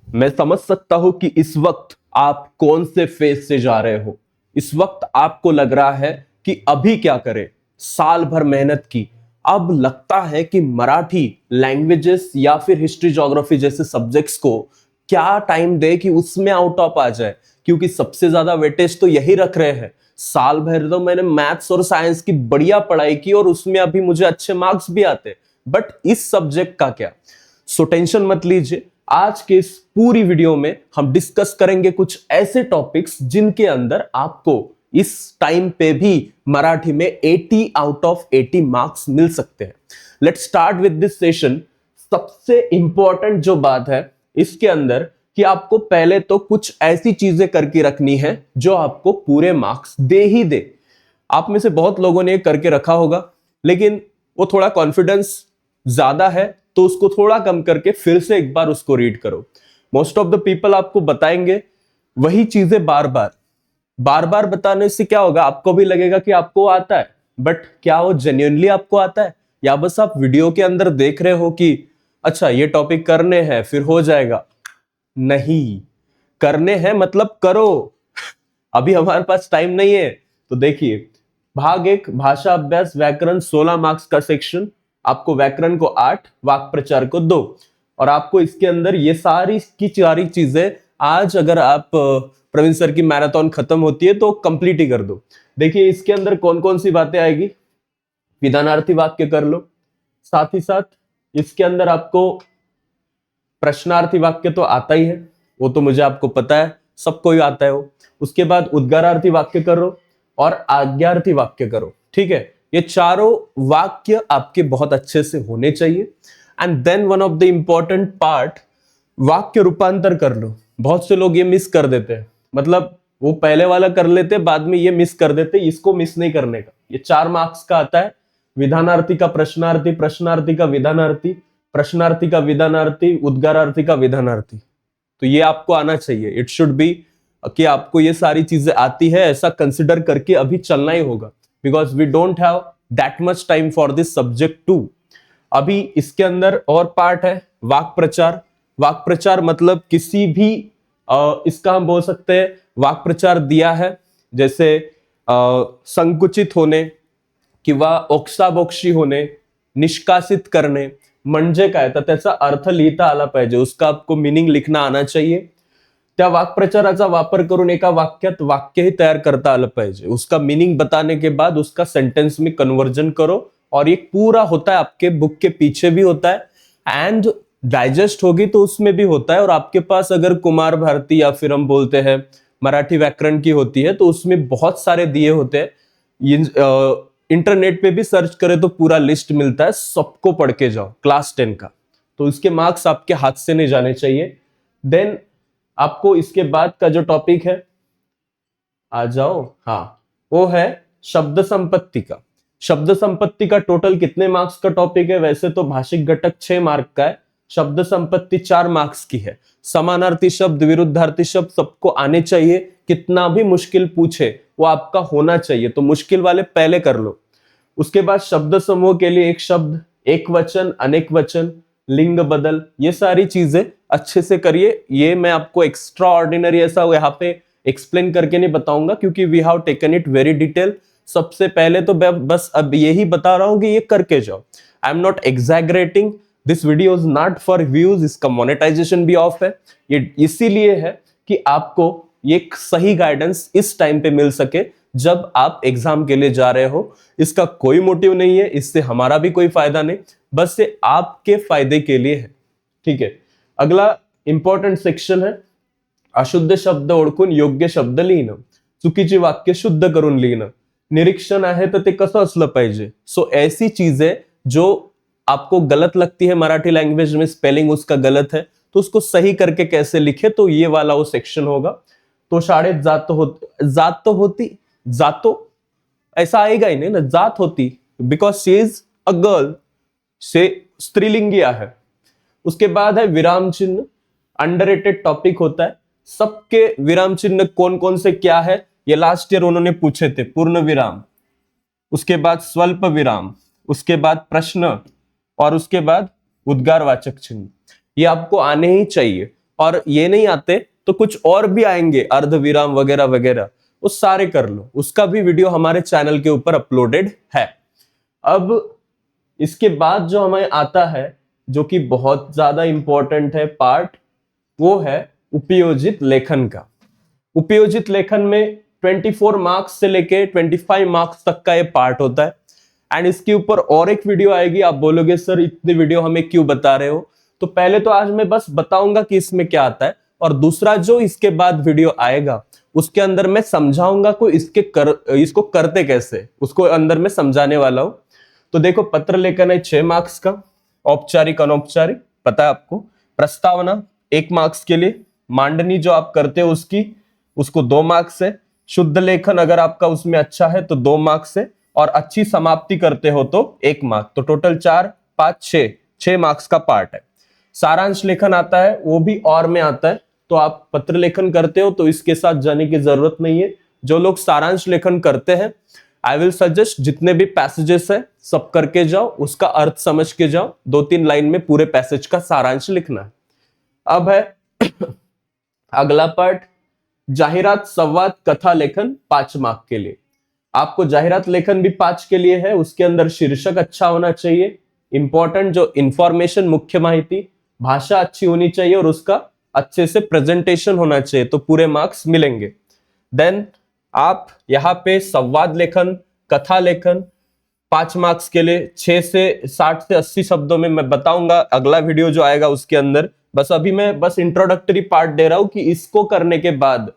मैं समझ सकता हूं कि इस वक्त आप कौन से फेज से जा रहे हो। इस वक्त आपको लग रहा है कि अभी क्या करें, साल भर मेहनत की, अब लगता है कि मराठी लैंग्वेजेस या फिर हिस्ट्री ज्योग्राफी जैसे सब्जेक्ट्स को क्या टाइम दे कि उसमें आउट ऑफ आ जाए, क्योंकि सबसे ज्यादा वेटेज तो यही रख रहे हैं। साल भर तो मैंने मैथ्स और साइंस की बढ़िया पढ़ाई की और उसमें अभी मुझे अच्छे मार्क्स भी आते, बट इस सब्जेक्ट का क्या। सो टेंशन मत लीजिए, आज के इस पूरी वीडियो में हम डिस्कस करेंगे कुछ ऐसे टॉपिक्स जिनके अंदर आपको इस टाइम पे भी मराठी में 80 आउट ऑफ 80 मार्क्स मिल सकते हैं। Let's start with this session. सबसे इंपॉर्टेंट जो बात है इसके अंदर कि आपको पहले तो कुछ ऐसी चीजें करके रखनी है जो आपको पूरे मार्क्स दे ही दे। आप में से बहुत लोगों ने करके रखा होगा, लेकिन वो थोड़ा कॉन्फिडेंस ज्यादा है तो उसको थोड़ा कम करके फिर से एक बार उसको रीड करो। मोस्ट ऑफ द पीपल आपको बताएंगे वही चीजें बार बार बताने से क्या होगा, आपको भी लगेगा कि आपको आता है, बट क्या वो जेन्युइनली आपको आता है या बस आप वीडियो के अंदर देख रहे हो कि अच्छा ये टॉपिक करने हैं फिर हो जाएगा। नहीं, करने हैं मतलब करो। अभी हमारे पास टाइम नहीं है। तो देखिए, भाग एक भाषा अभ्यास व्याकरण 16 मार्क्स का सेक्शन, आपको व्याकरण को 8, वाक् प्रचार को 2, और आपको इसके अंदर ये सारी की सारी चीजें आज अगर आप प्रवीण सर की मैराथन खत्म होती है तो कंप्लीट ही कर दो। देखिए इसके अंदर कौन कौन सी बातें आएगी। विधानार्थी वाक्य कर लो, साथ ही साथ इसके अंदर आपको प्रश्नार्थी वाक्य तो आता ही है, वो तो मुझे आपको पता है, सबको ही आता है वो। उसके बाद उद्गारार्थी वाक्य करो और आज्ञार्थी वाक्य करो। ठीक है, ये चारों वाक्य आपके बहुत अच्छे से होने चाहिए। And then one of the important part, वाक्य रूपांतर कर लो। बहुत से लोग ये मिस कर देते हैं, मतलब वो पहले वाला कर लेते बाद में ये मिस कर देते, इसको मिस नहीं करने का। ये 4 मार्क्स का आता है। विधानार्थी का प्रश्नार्थी, प्रश्नार्थी का विधानार्थी, प्रश्नार्थी का विधानार्थी, उद्गारार्थी का विधानार्थी। तो ये आपको आना चाहिए। इट शुड बी कि आपको ये सारी चीजें आती है, ऐसा कंसिडर करके अभी चलना ही होगा, because we don't have that much time for this subject too. अभी इसके अंदर और पार्ट है वाक् प्रचार। वाक् प्रचार मतलब किसी भी इसका हम बोल सकते हैं वाक् प्रचार दिया है, जैसे संकुचित होणे किंवा ओक्साबोक्शी होणे, निष्कासित करणे, म्हणजे काय, तर त्याचा अर्थ लिहिता आला पाहिजे, उसका आपको मीनिंग लिखना आना चाहिए। त्या वाक्प्रचाराचा वापर करून एका वाक्यात वाक्यही तयार करता आलं पाहिजे, उसका मीनिंग बताने के बाद उसका सेंटेंस में कन्वर्जन करो, और ये पूरा होता है आपके बुक के पीछे भी होता है एंड डाइजेस्ट होगी तो उसमें भी होता है। और आपके पास अगर कुमार भारती या फिर हम बोलते हैं मराठी व्याकरण की होती है तो उसमें बहुत सारे दिए होते हैं। इंटरनेट पे भी सर्च करें तो पूरा लिस्ट मिलता है, सबको पढ़ के जाओ क्लास 10 का, तो इसके मार्क्स आपके हाथ से नहीं जाने चाहिए। देन आपको इसके बाद का जो टॉपिक है, आ जाओ, हाँ, वो है शब्द संपत्ति का। शब्द संपत्ति का टोटल कितने मार्क्स का टॉपिक है, वैसे तो भाषिक घटक 6 मार्क का है, शब्द संपत्ति 4 मार्क्स की है। समानार्थी शब्द, विरुद्धार्थी शब्द सबको आने चाहिए, कितना भी मुश्किल पूछे वो आपका होना चाहिए, तो मुश्किल वाले पहले कर लो। उसके बाद शब्द समूह के लिए एक शब्द, एक वचन, अनेक वचन, लिंग बदल, ये सारी चीजें अच्छे से करिए। ये मैं आपको एक्स्ट्रा ऑर्डिनरी ऐसा यहाँ पे एक्सप्लेन करके नहीं बताऊंगा, क्योंकि we have taken it very detail. सबसे पहले तो बस अब यही बता रहा हूं कि ये करके जाओ। I am not exaggerating, this video is not for views, इसका मोनेटाइजेशन भी ऑफ है। ये इसीलिए है कि आपको ये सही गाइडेंस इस टाइम पे मिल सके जब आप एग्जाम के लिए जा रहे हो। इसका कोई मोटिव नहीं है, इससे हमारा भी कोई फायदा नहीं, बस ये आपके फायदे के लिए है। ठीक है, अगला इंपॉर्टेंट सेक्शन है अशुद्ध शब्द ओळखून योग्य शब्द लिहिणं, चुकीची वाक्य शुद्ध करून लिहिणं, निरीक्षण आहे तर ते कसं असलं पाहिजे। सो ऐसी चीजें जो आपको गलत लगती है मराठी लैंग्वेज में, स्पेलिंग उसका गलत है तो उसको सही करके कैसे लिखे, तो ये वाला वो सेक्शन होगा। तो शाळेत जात होती, जातो ऐसा आएगा ही नहीं ना, जात होती, because she is a girl, से स्त्रीलिंगी है। उसके बाद है विराम चिन्ह, अंडररेटेड टॉपिक होता है। सबके विराम चिन्ह कौन कौन से क्या है, ये लास्ट ईयर उन्होंने पूछे थे। पूर्ण विराम, उसके बाद स्वल्प विराम, उसके बाद प्रश्न, और उसके बाद उद्गारवाचक चिन्ह, ये आपको आने ही चाहिए। और ये नहीं आते तो कुछ और भी आएंगे, अर्धविराम वगैरह वगैरह, वो सारे कर लो, उसका भी वीडियो हमारे चैनल के ऊपर अपलोडेड है। अब इसके बाद जो हमें आता है, जो कि बहुत ज्यादा इंपॉर्टेंट है पार्ट, वो है उपयोजित लेखन का। उपयोजित लेखन में 24 मार्क्स से लेके 25 मार्क्स तक का ये पार्ट होता है। एंड इसके ऊपर और एक वीडियो आएगी, आप बोलोगे सर इतने वीडियो हमें क्यों बता रहे हो, तो पहले तो आज मैं बस बताऊंगा कि इसमें क्या आता है, और दूसरा जो इसके बाद वीडियो आएगा उसके अंदर मैं समझाऊंगा को इसको करते कैसे, उसको अंदर में समझाने वाला हूं। तो देखो, पत्र लेखन है 6 मार्क्स का, औपचारिक अनौपचारिक पता है आपको, प्रस्तावना 1 मार्क्स के लिए, मांडनी जो आप करते हो उसको 2 मार्क्स है, शुद्ध लेखन अगर आपका उसमें अच्छा है तो 2 मार्क्स है, और अच्छी समाप्ति करते हो तो 1 मार्क, तो टोटल 4 5 6 मार्क्स का पार्ट है। सारांश लेखन आता है, वो भी और में आता है, तो आप पत्र लेखन करते हो तो इसके साथ जाने की जरूरत नहीं है। जो लोग सारांश लेखन करते हैं, आई विल सजेस्ट जितने भी पैसेजेस है सब करके जाओ, उसका अर्थ समझ के जाओ, 2-3 लाइन में पूरे पैसेज का सारांश लिखना है। अब है अगला पार्ट, जाहिरात संवाद कथा लेखन 5 मार्क के लिए। आपको जाहिरात लेखन भी 5 के लिए है, उसके अंदर शीर्षक अच्छा होना चाहिए, इंपॉर्टेंट जो इंफॉर्मेशन मुख्य माहिती, भाषा अच्छी होनी चाहिए, और उसका अच्छे से प्रेजेंटेशन होना चाहिए, तो पूरे मार्क्स मिलेंगे। देन आप यहाँ पे संवाद लेखन, कथा लेखन 5 मार्क्स के लिए 60 से 80 शब्दों में मैं बताऊंगा अगला वीडियो जो आएगा उसके अंदर। बस अभी मैं बस इंट्रोडक्टरी पार्ट दे रहा हूं कि इसको करने के बाद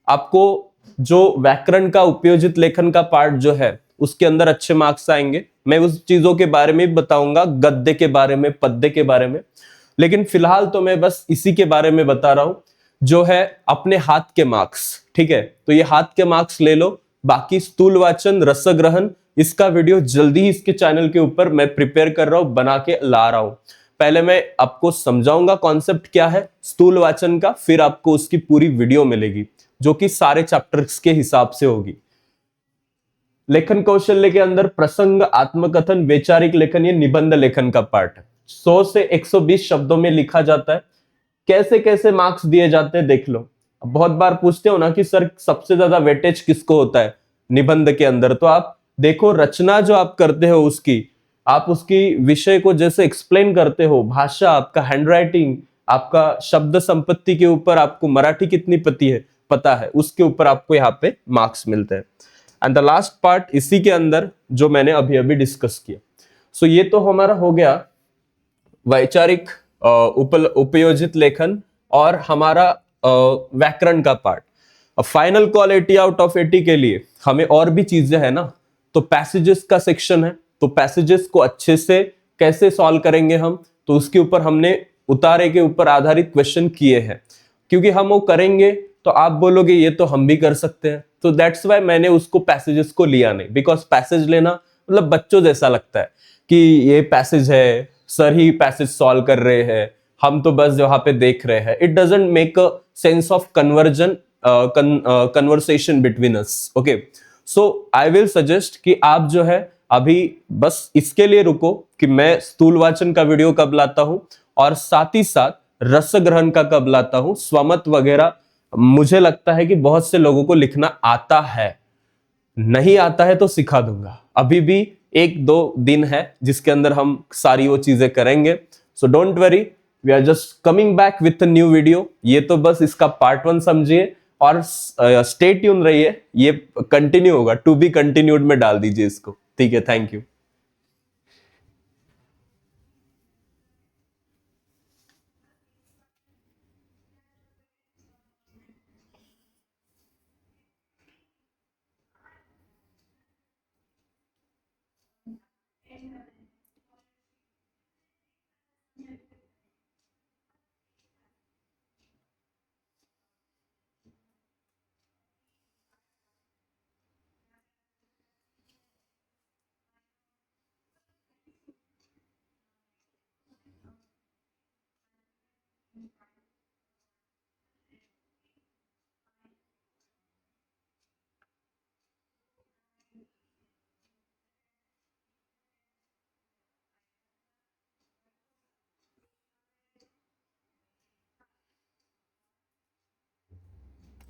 आपको जो व्याकरण का उपयोजित लेखन का पार्ट जो है उसके अंदर अच्छे मार्क्स आएंगे। मैं उस चीजों के बारे में भी बताऊंगा, गद्य के बारे में, पद्य के बारे में, लेकिन फिलहाल तो मैं बस इसी के बारे में बता रहा हूं जो है अपने हाथ के मार्क्स। ठीक है, तो ये हाथ के मार्क्स ले लो। बाकी स्थूल वाचन, रसग्रहण, इसका वीडियो जल्दी ही इसके चैनल के ऊपर मैं प्रिपेयर कर रहा हूं, बना के ला रहा हूं। पहले मैं आपको समझाऊंगा कॉन्सेप्ट क्या है स्थूल वाचन का, फिर आपको उसकी पूरी वीडियो मिलेगी जो कि सारे चैप्टर्स के हिसाब से होगी। लेखन कौशल्य के अंदर प्रसंग, आत्मकथन, वैचारिक लेखन, ये निबंध लेखन का पार्ट है। 100 से 120 शब्दों में लिखा जाता है। कैसे कैसे मार्क्स दिए जाते हैं देख लो। बहुत बार पूछते हो ना कि सर सबसे ज्यादा वेटेज किसको होता है निबंध के अंदर, तो आप देखो रचना जो आप करते हो उसकी, आप उसकी विषय को जैसे एक्सप्लेन करते हो, भाषा, आपका हैंडराइटिंग, आपका शब्द संपत्ति के ऊपर आपको मराठी कितनी पता है, उसके ऊपर आपको यहाँ पे मार्क्स मिलते हैं। एंड द लास्ट पार्ट इसी के अंदर जो मैंने अभी अभी डिस्कस किया। सो ये तो हमारा हो गया वैचारिक उपयोजित लेखन और हमारा व्याकरण का part. Final quality out of 80 के लिए हमें और भी चीजें है ना, तो पैसेजेस का सेक्शन है, तो पैसेजेस को अच्छे से कैसे सॉल्व करेंगे हम, तो उसके ऊपर हमने उतारे के ऊपर आधारित क्वेश्चन किए हैं। क्योंकि हम वो करेंगे तो आप बोलोगे ये तो हम भी कर सकते हैं, तो दैट्स वाई मैंने उसको पैसेजेस को लिया नहीं, बिकॉज पैसेज लेना मतलब बच्चों जैसा लगता है कि ये पैसेज है, सर ही पैसेज सॉल्व कर रहे हैं, हम तो बस वहां पे देख रहे हैं। It doesn't make a sense of conversation between us. Okay, so I will suggest कि आप जो है अभी बस इसके लिए रुको कि मैं स्थूल वाचन का वीडियो कब लाता हूं, और साथ ही साथ रस ग्रहण का कब लाता हूं, स्वमत वगैरह। मुझे लगता है कि बहुत से लोगों को लिखना आता है, नहीं आता है तो सिखा दूंगा। अभी भी 1-2 दिन है जिसके अंदर हम सारी वो चीजें करेंगे। So don't worry, we are just coming back with a new video. ये तो बस इसका पार्ट 1 समझिए, और स्टे ट्यून रहिए, ये कंटिन्यू होगा, टू बी कंटिन्यूड में डाल दीजिए इसको। ठीक है, थैंक यू।